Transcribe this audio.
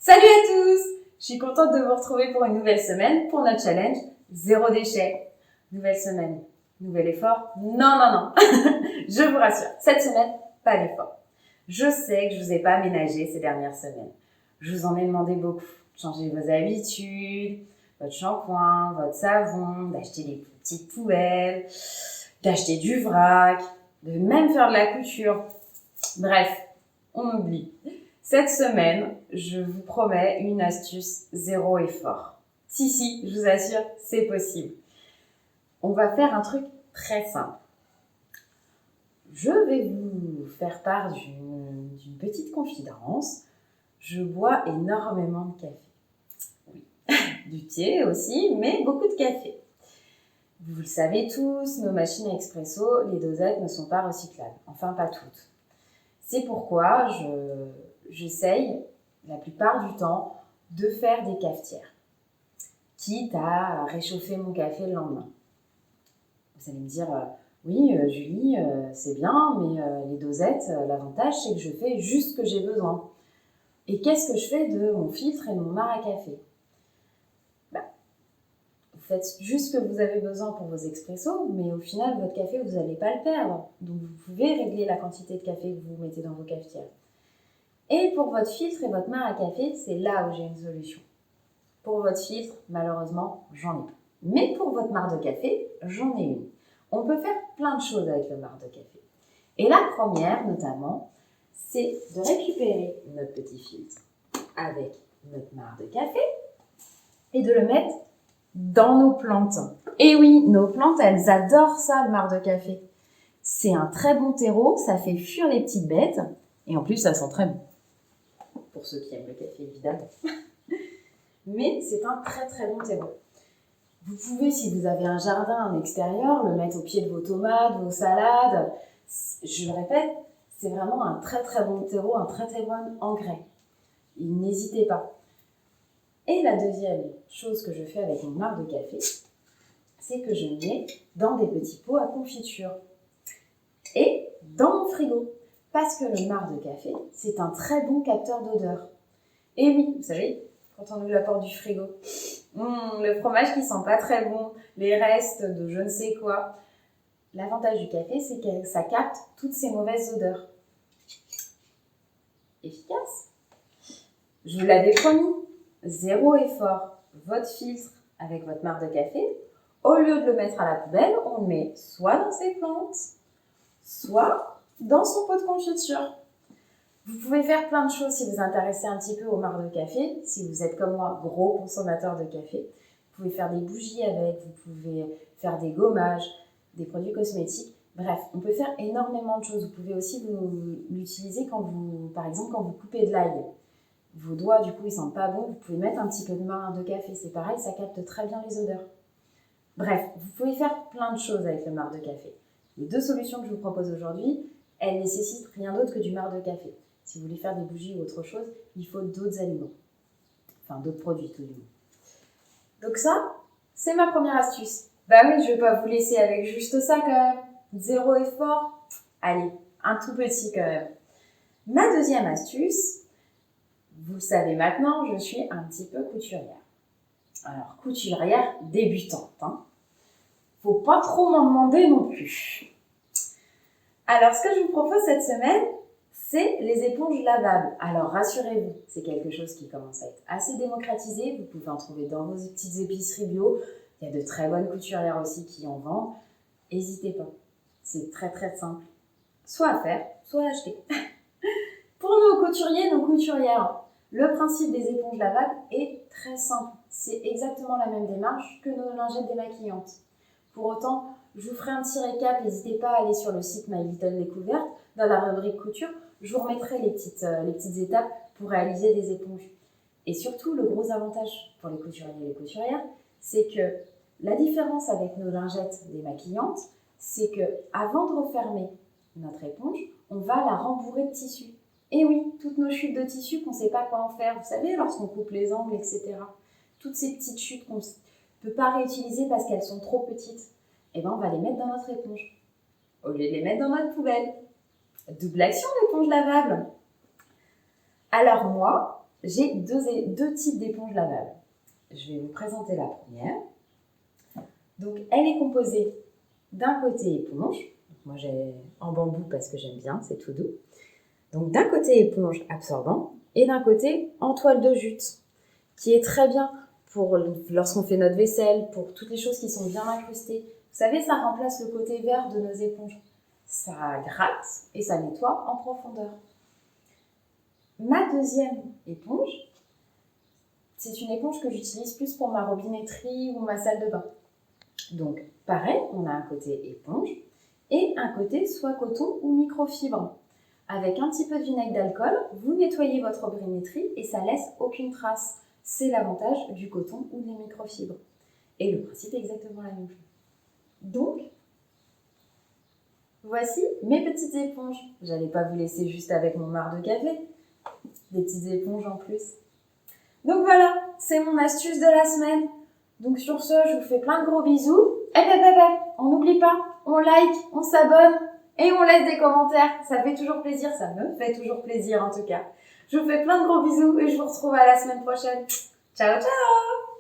Salut à tous! Je suis contente de vous retrouver pour une nouvelle semaine pour notre challenge Zéro déchet. Nouvelle semaine, nouvel effort? Non. Je vous rassure, cette semaine, pas d'effort. Je sais que je vous ai pas aménagé ces dernières semaines. Je vous en ai demandé beaucoup. Changer vos habitudes, votre shampoing, votre savon, d'acheter des petites poubelles, d'acheter du vrac, de même faire de la couture. Bref, on oublie. Cette semaine, je vous promets une astuce zéro effort. Si, je vous assure, c'est possible. On va faire un truc très simple. Je vais vous faire part d'une petite confidence. Je bois énormément de café. Oui, du thé aussi, mais beaucoup de café. Vous le savez tous, nos machines à expresso, les dosettes ne sont pas recyclables. Enfin, pas toutes. C'est pourquoi j'essaye, la plupart du temps, de faire des cafetières, quitte à réchauffer mon café le lendemain. Vous allez me dire, oui, Julie, c'est bien, mais les dosettes, l'avantage, c'est que je fais juste ce que j'ai besoin. Et qu'est-ce que je fais de mon filtre et de mon marc à café? Vous faites juste ce que vous avez besoin pour vos expressos, mais au final, votre café, vous n'allez pas le perdre. Donc, vous pouvez régler la quantité de café que vous mettez dans vos cafetières. Et pour votre filtre et votre marc à café, c'est là où j'ai une solution. Pour votre filtre, malheureusement, j'en ai pas. Mais pour votre marc de café, j'en ai une. On peut faire plein de choses avec le marc de café. Et la première, notamment, c'est de récupérer notre petit filtre avec notre marc de café et de le mettre dans nos plantes. Et oui, nos plantes, elles adorent ça, le marc de café. C'est un très bon terreau, ça fait fuir les petites bêtes, et en plus, ça sent très bon. Pour ceux qui aiment le café, évidemment. Mais c'est un très très bon terreau. Vous pouvez, si vous avez un jardin en extérieur, le mettre au pied de vos tomates, vos salades. Je le répète, c'est vraiment un très très bon terreau, un très très bon engrais. N'hésitez pas. Et la deuxième chose que je fais avec mon marc de café, c'est que je mets dans des petits pots à confiture et dans mon frigo. Parce que le marc de café, c'est un très bon capteur d'odeur. Et oui, vous savez, quand on ouvre la porte du frigo, le fromage qui sent pas très bon, les restes de je ne sais quoi. L'avantage du café, c'est que ça capte toutes ces mauvaises odeurs. Efficace. Je vous l'avais promis, zéro effort. Votre filtre avec votre marc de café, au lieu de le mettre à la poubelle, on le met soit dans ses plantes, soit dans son pot de confiture. Vous pouvez faire plein de choses si vous vous intéressez un petit peu au marc de café. Si vous êtes comme moi, gros consommateur de café, vous pouvez faire des bougies avec, vous pouvez faire des gommages, des produits cosmétiques. Bref, on peut faire énormément de choses. Vous pouvez aussi l'utiliser par exemple, quand vous coupez de l'ail. Vos doigts, du coup, ils sentent pas bon. Vous pouvez mettre un petit peu de marc de café. C'est pareil, ça capte très bien les odeurs. Bref, vous pouvez faire plein de choses avec le marc de café. Les deux solutions que je vous propose aujourd'hui, elles nécessitent rien d'autre que du marc de café. Si vous voulez faire des bougies ou autre chose, il faut d'autres aliments. Enfin, d'autres produits, tout du moins. Donc ça, c'est ma première astuce. Bah oui, je vais pas vous laisser avec juste ça quand même. Zéro effort. Allez, un tout petit quand même. Ma deuxième astuce, vous le savez maintenant, je suis un petit peu couturière. Alors, couturière débutante. Faut pas trop m'en demander non plus. Alors, ce que je vous propose cette semaine, c'est les éponges lavables. Alors, rassurez-vous, c'est quelque chose qui commence à être assez démocratisé. Vous pouvez en trouver dans vos petites épiceries bio. Il y a de très bonnes couturières aussi qui en vendent. N'hésitez pas. C'est très très simple. Soit à faire, soit à acheter. Pour nos couturiers, nos couturières, le principe des éponges lavables est très simple. C'est exactement la même démarche que nos lingettes démaquillantes. Pour autant, je vous ferai un petit récap. N'hésitez pas à aller sur le site My Little Découverte. Dans la rubrique couture, je vous remettrai les petites étapes pour réaliser des éponges. Et surtout, le gros avantage pour les couturiers et les couturières, c'est que la différence avec nos lingettes démaquillantes, c'est que avant de refermer notre éponge, on va la rembourrer de tissu. Et oui, toutes nos chutes de tissu qu'on ne sait pas quoi en faire, vous savez, lorsqu'on coupe les angles, etc. Toutes ces petites chutes qu'on ne peut pas réutiliser parce qu'elles sont trop petites, eh ben on va les mettre dans notre éponge, au lieu de les mettre dans notre poubelle. Double action d'éponge lavable. Alors moi, j'ai deux types d'éponges lavables. Je vais vous présenter la première. Donc, elle est composée d'un côté éponge. Moi, j'ai en bambou parce que j'aime bien, c'est tout doux. Donc, d'un côté éponge absorbant et d'un côté en toile de jute, qui est très bien pour lorsqu'on fait notre vaisselle, pour toutes les choses qui sont bien incrustées. Vous savez, ça remplace le côté vert de nos éponges. Ça gratte et ça nettoie en profondeur. Ma deuxième éponge, c'est une éponge que j'utilise plus pour ma robinetterie ou ma salle de bain. Donc, pareil, on a un côté éponge et un côté soit coton ou microfibre. Avec un petit peu de vinaigre d'alcool, vous nettoyez votre robinetterie et ça laisse aucune trace. C'est l'avantage du coton ou des microfibres. Et le principe est exactement la même chose. Donc, voici mes petites éponges. J'allais pas vous laisser juste avec mon marc de café. Des petites éponges en plus. Donc voilà, c'est mon astuce de la semaine. Donc sur ce, je vous fais plein de gros bisous. On n'oublie pas, on like, on s'abonne et on laisse des commentaires. Ça fait toujours plaisir, ça me fait toujours plaisir en tout cas. Je vous fais plein de gros bisous et je vous retrouve à la semaine prochaine. Ciao, ciao!